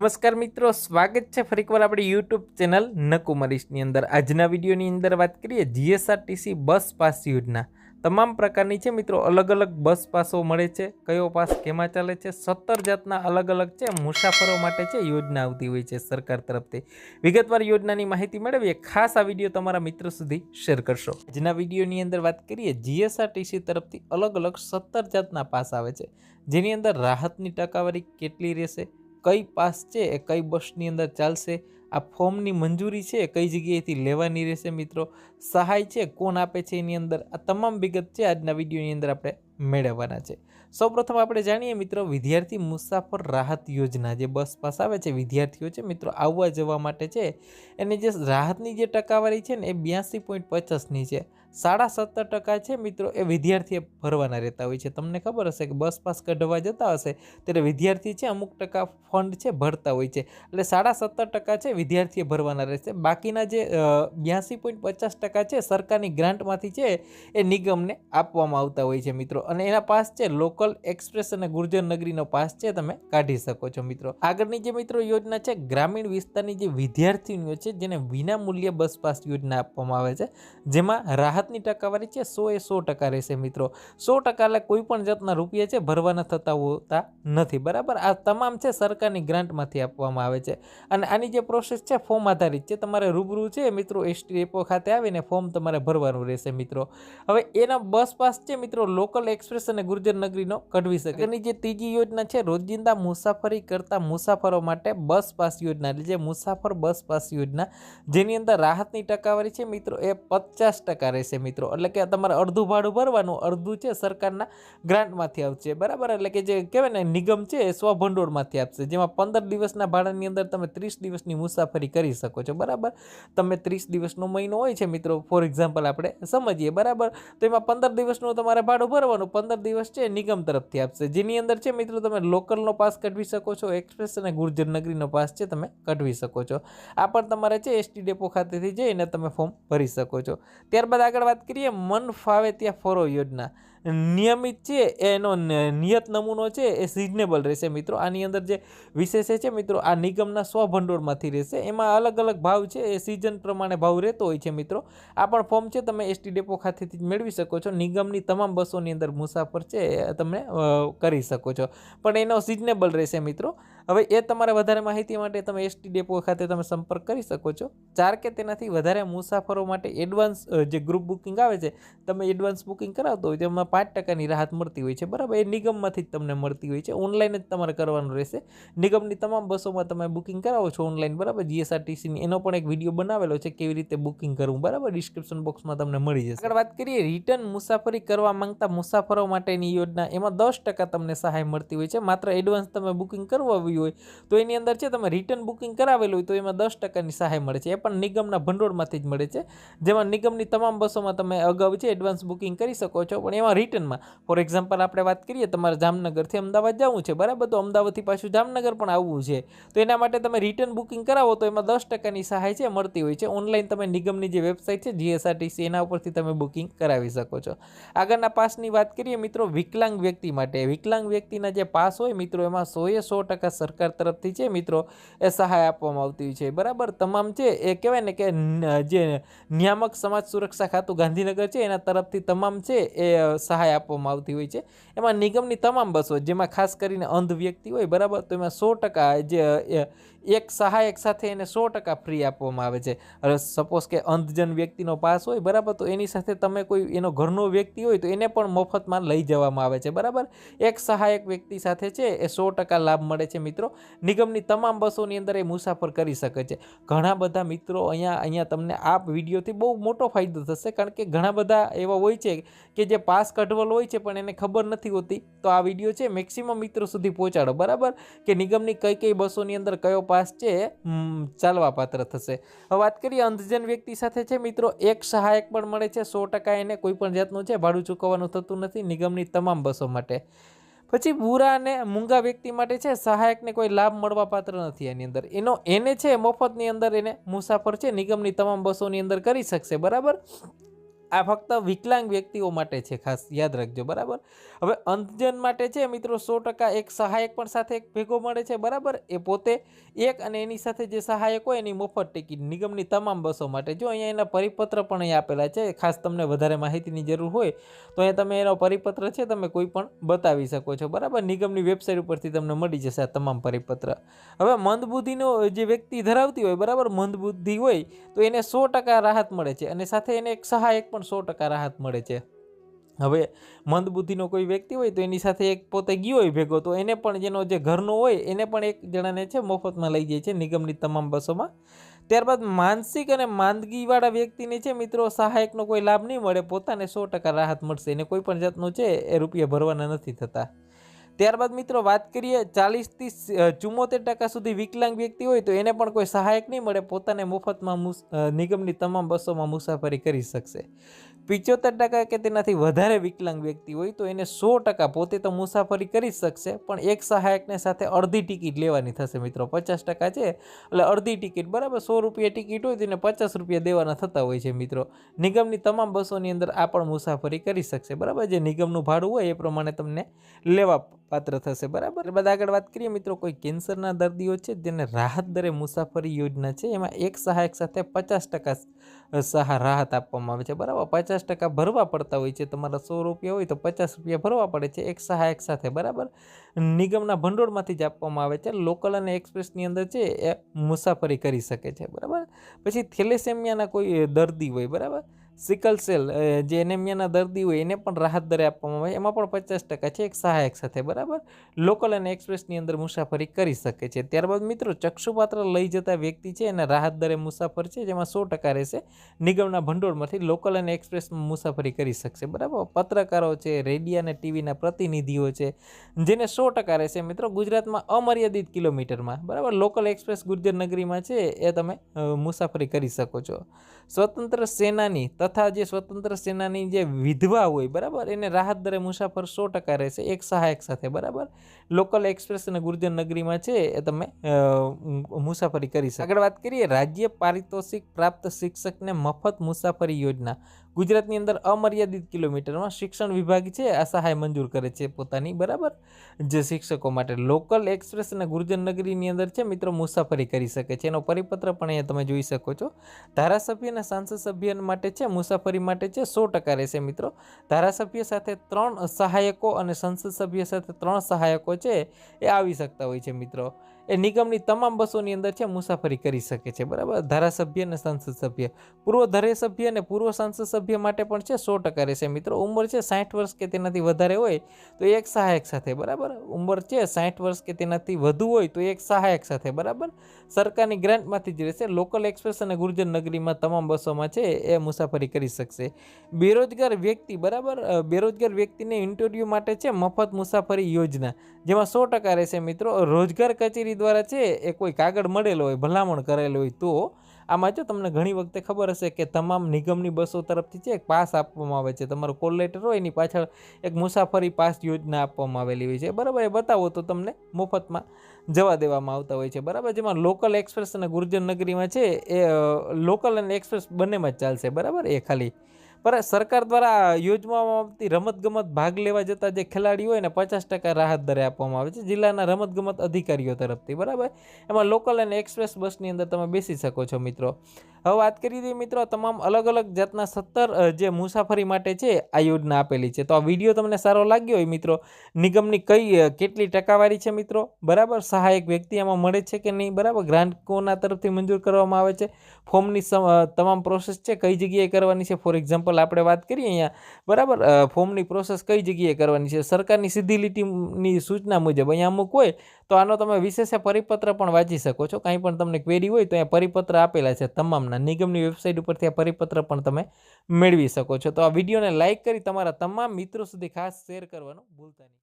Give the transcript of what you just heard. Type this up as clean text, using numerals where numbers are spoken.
નમસ્કાર મિત્રો, સ્વાગત છે ફરી એકવાર આપણી યુટ્યુબ ચેનલ નકુમરીશની અંદર। આજના વિડીયોની અંદર વાત કરીએ જીએસઆરટીસી બસ પાસ યોજના। તમામ પ્રકારની છે મિત્રો, અલગ અલગ બસ પાસો મળે છે। કયો પાસ કેમાં ચાલે છે, 17 જાતના અલગ અલગ છે મુસાફરો માટે છે યોજના આવતી હોય છે સરકાર તરફથી। વિગતવાર યોજનાની માહિતી મેળવીએ, ખાસ આ વિડીયો તમારા મિત્રો સુધી શેર કરશો। આજના વિડીયોની અંદર વાત કરીએ, જીએસઆરટીસી તરફથી અલગ અલગ 17 જાતના પાસ આવે છે, જેની અંદર રાહતની ટકાવારી કેટલી રહેશે, કઈ પાસ છે એ કઈ બસની અંદર ચાલશે, આ ફોર્મની મંજૂરી છે એ કઈ જગ્યાએથી લેવાની રહેશે મિત્રો, સહાય છે કોણ આપે છે એની અંદર, આ તમામ વિગત છે આજના વિડીયોની અંદર આપણે મેળવવાના છે। સૌપ્રથમ આપણે જાણીએ મિત્રો, વિદ્યાર્થી મુસાફર રાહત યોજના જે બસ પાસ આવે છે વિદ્યાર્થીઓ છે મિત્રો આવવા જવા માટે છે, એની જે રાહતની જે ટકાવારી છે ને એ 82.50ની છે। 17.5% છે મિત્રો એ વિદ્યાર્થીએ ભરવાના રહેતા હોય છે। તમને ખબર હશે કે બસ પાસ કઢવા જતા હશે ત્યારે વિદ્યાર્થી છે અમુક ટકા ફંડ છે ભરતા હોય છે, એટલે 17.5% છે વિદ્યાર્થીએ ભરવાના રહેશે। બાકીના જે 82.50% છે સરકારની ગ્રાન્ટમાંથી છે એ નિગમને આપવામાં આવતા હોય છે મિત્રો। અને એના પાસ છે લોકલ, એક્સપ્રેસ અને ગુર્જર નગરીનો પાસ છે તમે કાઢી શકો છો મિત્રો। આગળની જે મિત્રો યોજના છે, ગ્રામીણ વિસ્તારની જે વિદ્યાર્થીઓ છે જેને વિના મૂલ્યે બસ પાસ યોજના આપવામાં આવે છે, જેમાં રાહતની ટકાવારી છે 100% રહેશે મિત્રો। 100% એટલે કોઈ પણ જાતના રૂપિયા છે ભરવાના થતા હોતા નથી, બરાબર। આ તમામ છે સરકારની ગ્રાન્ટમાંથી આપવામાં આવે છે। અને આની જે પ્રોસેસ છે ફોર્મ આધારિત છે, તમારે રૂબરૂ છે મિત્રો એસટી ડેપો ખાતે આવીને ફોર્મ તમારે ભરવાનું રહેશે મિત્રો। હવે એના બસ પાસ છે મિત્રો લોકલ, એક્સપ્રેસ અને ગુર્જર નગરીનો કઢવી શકે। એની જે ત્રીજી યોજના છે, રોજિંદા મુસાફરી કરતા મુસાફરો માટે બસ પાસ યોજના, એટલે જે મુસાફર બસ પાસ યોજના, જેની અંદર રાહતની ટકાવારી છે મિત્રો એ 50% રહેશે મિત્રો। એટલે કે તમારે અડધું ભાડું ભરવાનું, અડધું છે સરકારના ગ્રાન્ટમાંથી આવશે, બરાબર। એટલે કે જે કહેવાય ને નિગમ છે એ સ્વભંડોળમાંથી આપશે, જેમાં 15 દિવસના ભાડાની અંદર તમે 30 દિવસની મુસાફરી કરી શકો છો, બરાબર। તમે 30 દિવસનો મહિનો હોય છે મિત્રો, ફોર એક્ઝામ્પલ આપણે સમજીએ, બરાબર। તો એમાં 15 દિવસનું તમારે ભાડું ભરવાનું, 15 દિવસ છે નિગમ તરફથી આપશે, જેની અંદર છે મિત્રો તમે લોકલનો પાસ કઢવી શકો છો, એક્સપ્રેસ અને ગુર્જર નગરીનો પાસ છે તમે કઢવી શકો છો। આ પણ તમારે છે એસટી ડેપો ખાતેથી જઈને તમે ફોર્મ ભરી શકો છો। ત્યારબાદ આગળ વાત કરીએ, મન ફાવે ત્યાં ફરો યોજના। નિયમિત છે એનો નિયત નમૂનો છે એ સિઝનેબલ રહેશે મિત્રો। આની અંદર જે વિશેષ છે મિત્રો આ નિગમના સ્વભંડોળમાંથી રહેશે, એમાં અલગ અલગ ભાવ છે એ સિઝન પ્રમાણે ભાવ રહેતો હોય છે મિત્રો। આ પણ ફોર્મ છે તમે એસટી ડેપો ખાતેથી મેળવી શકો છો। નિગમની તમામ બસોની અંદર મુસાફર છે એ તમે કરી શકો છો, પણ એનો સિઝનેબલ રહેશે મિત્રો। હવે એ તમારે વધારે માહિતી માટે તમે એસટી ડેપો ખાતે તમે સંપર્ક કરી શકો છો। 4 કે તેનાથી વધારે મુસાફરો માટે એડવાન્સ જે ગ્રુપ બુકિંગ આવે છે, તમે એડવાન્સ બુકિંગ કરાવતો હોય તેમાં 5%ની રાહત મળતી હોય છે, બરાબર। એ નિગમમાંથી જ તમને મળતી હોય છે, ઓનલાઈન જ તમારે કરવાનું રહેશે। નિગમની તમામ બસોમાં તમે બુકિંગ કરાવો છો ઓનલાઈન, બરાબર, જીએસઆરટીસીની, એનો પણ એક વિડીયો બનાવેલો છે કેવી રીતે બુકિંગ કરવું, બરાબર, ડિસ્ક્રિપ્શન બોક્સમાં તમને મળી જશે। આગળ વાત કરીએ, રિટર્ન મુસાફરી કરવા માંગતા મુસાફરો માટેની યોજના, એમાં 10% તમને સહાય મળતી હોય છે। માત્ર એડવાન્સ તમે બુકિંગ કરવાવી હોય તો એની અંદર છે તમે રિટર્ન બુકિંગ કરાવેલું હોય તો એમાં 10%ની સહાય મળે છે, એ પણ નિગમના ભંડોળમાંથી જ મળે છે, જેમાં નિગમની તમામ બસોમાં તમે અગાઉ છે એડવાન્સ બુકિંગ કરી શકો છો, પણ એમાં રિટર્નમાં ફોર એક્ઝામ્પલ આપણે વાત કરીએ, તમારે જામનગરથી અમદાવાદ જવું છે, બરાબર, તો અમદાવાદથી પાછું જામનગર પણ આવવું છે, તો એના માટે તમે રિટર્ન બુકિંગ કરાવો તો એમાં 10%ની સહાય છે મળતી હોય છે। ઓનલાઈન તમે નિગમની જે વેબસાઇટ છે જીએસઆરટીસી, એના ઉપરથી તમે બુકિંગ કરાવી શકો છો। આગળના પાસની વાત કરીએ મિત્રો, વિકલાંગ વ્યક્તિ માટે, વિકલાંગ વ્યક્તિના જે પાસ હોય મિત્રો એમાં 100% સરકાર તરફથી છે મિત્રો એ સહાય આપવામાં આવતી હોય છે, બરાબર। તમામ છે એ કહેવાય ને કે જે નિયામક સમાજ સુરક્ષા ખાતું ગાંધીનગર છે એના તરફથી તમામ છે એ સહાય આપવામાં આવતી હોય છે। એમાં નિગમની તમામ બસો, જેમાં ખાસ કરીને અંધ વ્યક્તિ હોય, બરાબર, તો એમાં 100% જે એક સહાયક સાથે એને 100% ફ્રી આપવામાં આવે છે। હવે સપોઝ કે અંધજન વ્યક્તિનો પાસ હોય, બરાબર, તો એની સાથે તમે કોઈ એનો ઘરનો વ્યક્તિ હોય તો એને પણ મફતમાં લઈ જવામાં આવે છે, બરાબર। એક સહાયક વ્યક્તિ સાથે છે એ 100% લાભ મળે છે મિત્રો। નિગમની તમામ બસોની અંદર એ મુસાફર કરી શકે છે। ઘણા બધા મિત્રો અહીંયા તમને આ વિડીયોથી બહુ મોટો ફાયદો થશે, કારણ કે ઘણા બધા એવા હોય છે કે જે પાસ કઢવેલો હોય છે પણ એને ખબર નથી હોતી, તો આ વિડીયો છે મેક્સિમમ મિત્રો સુધી પહોંચાડો, બરાબર, કે નિગમની કઈ કઈ બસોની અંદર કયો પાસ છે ચાલવા પાત્ર થશે। હવે વાત કરીએ, અંધજન વ્યક્તિ સાથે છે મિત્રો એક સહાયક પણ મળે છે, 100% એને કોઈ પણ જાતનું છે ભાડું ચૂકવવાનું થતું નથી નિગમની તમામ બસો માટે। પછી બુરા અને મૂંગા વ્યક્તિ માટે છે સહાયકને કોઈ લાભ મળવા પાત્ર નથી એની અંદર, એને છે મફતની અંદર એને મુસાફર છે નિગમની તમામ બસોની અંદર કરી શકશે, બરાબર। આ ફક્ત વિકલાંગ વ્યક્તિઓ માટે છે, ખાસ યાદ રાખજો, બરાબર. હવે અંધજન માટે છે મિત્રો 100% એક સહાયક પણ સાથે એક ભેગો મળે છે, બરાબર. એ પોતે એક અને એની સાથે જે સહાયક હોય એની મફત ટિકિટ નિગમની તમામ બસો માટે. જો અહીંયા એના પરિપત્ર પણ અહીંયા આપેલા છે, ખાસ તમને વધારે માહિતીની જરૂર હોય તો અહીંયા તમે એનો પરિપત્ર છે તમે કોઈ પણ બતાવી શકો છો, બરાબર. નિગમની વેબસાઇટ ઉપરથી તમને મળી જશે આ તમામ પરિપત્ર. હવે મંદબુદ્ધિનો જે વ્યક્તિ ધરાવતી હોય, બરાબર, મંદબુદ્ધિ હોય તો એને 100% રાહત મળે છે અને સાથે એને એક સહાયક પણ 100% રાહત મળે છે. હવે મંદબુદ્ધિનો કોઈ વ્યક્તિ હોય તો એની સાથે એક પોતે ગયો હોય ભેગો, તો એને પણ જેનો જે ઘરનો હોય એને પણ એક જણાને છે મફતમાં લઈ જાય છે નિગમની તમામ બસોમાં. ત્યારબાદ માનસિક અને માંદગીવાળા વ્યક્તિને છે મિત્રો સહાયકનો કોઈ લાભ નહીં મળે, પોતાને 100% રાહત મળશે, એને કોઈ પણ જાતનું છે એ રૂપિયા ભરવાના નથી થતા. ત્યારબાદ મિત્રો વાત કરીએ 40 થી 74% સુધી વિકલાંગ વ્યક્તિ હોય તો એને પણ કોઈ સહાયક નહીં મળે, પોતાને મફતમાં નિગમની તમામ બસોમાં મુસાફરી કરી શકશે. 75% કે તેનાથી વધારે વિકલાંગ વ્યક્તિ હોય તો એને 100% પોતે તો મુસાફરી કરી શકશે, પણ એક સહાયકને સાથે અડધી ટિકિટ લેવાની થશે મિત્રો. 50% છે એટલે અડધી ટિકિટ, બરાબર. 100 રૂપિયા ટિકિટ હોય તો એને 50 રૂપિયા દેવાના થતા હોય છે મિત્રો. નિગમની તમામ બસોની અંદર આ પણ મુસાફરી કરી શકશે, બરાબર. જે નિગમનું ભાડું હોય એ પ્રમાણે તમને લેવા પાત્ર થશે, બરાબર. ત્યારબાદ આગળ વાત કરીએ મિત્રો, કોઈ કેન્સરના દર્દીઓ છે જેને રાહત દરે મુસાફરી યોજના છે, એમાં એક સહાયક સાથે 50% રાહત આપવામાં આવે છે, બરાબર. 50% ભરવા પડતા હોય છે, તમારા 100 રૂપિયા હોય તો 50 રૂપિયા ભરવા પડે છે એક સહાયક સાથે, બરાબર. નિગમના ભંડોળમાંથી જ આપવામાં આવે છે. લોકલ અને એક્સપ્રેસની અંદર છે એ મુસાફરી કરી શકે છે, બરાબર. પછી થેલેસેમિયાના કોઈ દર્દી હોય, બરાબર, સિકલ સેલ જે એનેમિયાના દર્દી હોય એને પણ રાહત દરે આપવામાં આવે, એમાં પણ 50% છે એક સહાયક સાથે, બરાબર. લોકલ અને એક્સપ્રેસની અંદર મુસાફરી કરી શકે છે. ત્યારબાદ મિત્રો ચક્ષુપાત્ર લઈ જતા વ્યક્તિ છે એને રાહત દરે મુસાફર છે, જેમાં 100% રહેશે નિગમના ભંડોળમાંથી લોકલ અને એક્સપ્રેસમાં મુસાફરી કરી શકશે, બરાબર. પત્રકારો છે, રેડિયો અને ટીવીના પ્રતિનિધિઓ છે જેને 100% રહેશે મિત્રો ગુજરાતમાં અમર્યાદિત કિલોમીટરમાં, બરાબર. લોકલ એક્સપ્રેસ ગુર્જર નગરીમાં છે એ તમે મુસાફરી કરી શકો છો. સ્વતંત્ર સેનાની તથા જે સ્વતંત્ર સેનાની જે વિધવા હોય, બરાબર, એને રાહત દરે મુસાફર 100% રહેશે એક સહાયક સાથે, બરાબર. લોકલ એક્સપ્રેસ અને ગુર્જર નગરીમાં છે એ તમે મુસાફરી કરી શકો. આગળ વાત કરીએ રાજ્ય પારિતોષિક પ્રાપ્ત શિક્ષકને મફત મુસાફરી યોજના. ગુજરાતની અંદર અમર્યાદિત કિલોમીટરમાં શિક્ષણ વિભાગ છે આ સહાય મંજૂર કરે છે પોતાની, બરાબર, જે શિક્ષકો માટે. લોકલ એક્સપ્રેસ અને ગુર્જર નગરીની અંદર છે મિત્રો મુસાફરી કરી શકે છે, એનો પરિપત્ર પણ અહીંયા તમે જોઈ શકો છો. ધારાસભ્ય અને સાંસદ સભ્ય માટે છે મુસાફરી માટે છે 100% રહેશે મિત્રો. ધારાસભ્ય સાથે 3 સહાયકો અને સંસદ સભ્ય સાથે 3 સહાયકો છે એ આવી શકતા હોય છે મિત્રો. એ નિગમની તમામ બસોની અંદર છે મુસાફરી કરી શકે છે, બરાબર. ધારાસભ્ય અને સંસદ સભ્ય, પૂર્વ ધારાસભ્ય અને પૂર્વ સંસદ સભ્ય માટે પણ છે 100% રહેશે મિત્રો. ઉંમર છે 60 વર્ષ કે તેનાથી વધારે હોય તો એક સહાયક સાથે, બરાબર. ઉંમર છે 60 વર્ષ કે તેનાથી વધુ હોય તો એક સહાયક સાથે, બરાબર. સરકારની ગ્રાન્ટમાંથી જ રહેશે. લોકલ એક્સપ્રેસ અને ગુર્જર નગરીમાં તમામ બસોમાં છે એ મુસાફરી કરી શકશે. બેરોજગાર વ્યક્તિ, બરાબર, બેરોજગાર વ્યક્તિને ઇન્ટરવ્યૂ માટે છે મફત મુસાફરી યોજના, જેમાં 100% રહેશે મિત્રો. રોજગાર કચેરી દ્વારા છે એ કોઈ કાગળ મળેલો હોય, ભલામણ કરેલો હોય તો આમાં જો તમને ઘણી વખતે ખબર હશે કે તમામ નિગમની બસો તરફથી છે એક પાસ આપવામાં આવે છે, તમારો કોલ લેટર હોય એની પાછળ એક મુસાફરી પાસ યોજના આપવામાં આવેલી હોય છે, બરાબર. એ બતાવો તો તમને મફતમાં જવા દેવામાં આવતા હોય છે, બરાબર. જેમાં લોકલ એક્સપ્રેસ અને ગુર્જર નગરીમાં છે એ લોકલ અને એક્સપ્રેસ બંનેમાં જ ચાલશે, બરાબર. એ ખાલી પર સરકાર દ્વારા યોજવામાં આવતી રમતગમત ભાગ લેવા જતા જે ખેલાડી હોય ને 50% રાહત દરે આપવામાં આવે છે જિલ્લાના રમતગમત અધિકારીઓ તરફથી, બરાબર. એમાં લોકલ અને એક્સપ્રેસ બસની અંદર તમે બેસી શકો છો મિત્રો. હવે વાત કરી દઈએ મિત્રો તમામ અલગ અલગ જાતના 17 જે મુસાફરી માટે છે આ યોજના આપેલી છે. તો આ વિડીયો તમને સારો લાગ્યો હોય મિત્રો, નિગમની કેટલી ટકાવારી છે મિત્રો, બરાબર, સહાયક વ્યક્તિ એમાં મળે છે કે નહીં, બરાબર, ગ્રાન્ટ કોના તરફથી મંજૂર કરવામાં આવે છે, ફોર્મની તમામ પ્રોસેસ છે કઈ જગ્યાએ કરવાની છે. ફોર એક્ઝામ્પલ આપણે વાત કરીએ અહીંયા, બરાબર, ફોર્મની પ્રોસેસ કઈ જગ્યાએ કરવાની છે, સરકારની સીધી લીટીની સૂચના મુજબ અહીંયા અમુક હોય તો આનો તમે વિશેષ પરિપત્ર પણ વાંચી શકો છો. કાંઈ પણ તમને ક્વેરી હોય તો અહીંયા પરિપત્ર આપેલા છે તમામના, નિગમની વેબસાઇટ ઉપરથી આ પરિપત્ર પણ તમે મેળવી શકો છો. તો આ વિડીયોને લાઇક કરી તમારા તમામ મિત્રો સુધી ખાસ શેર કરવાનું ભૂલતા નહીં.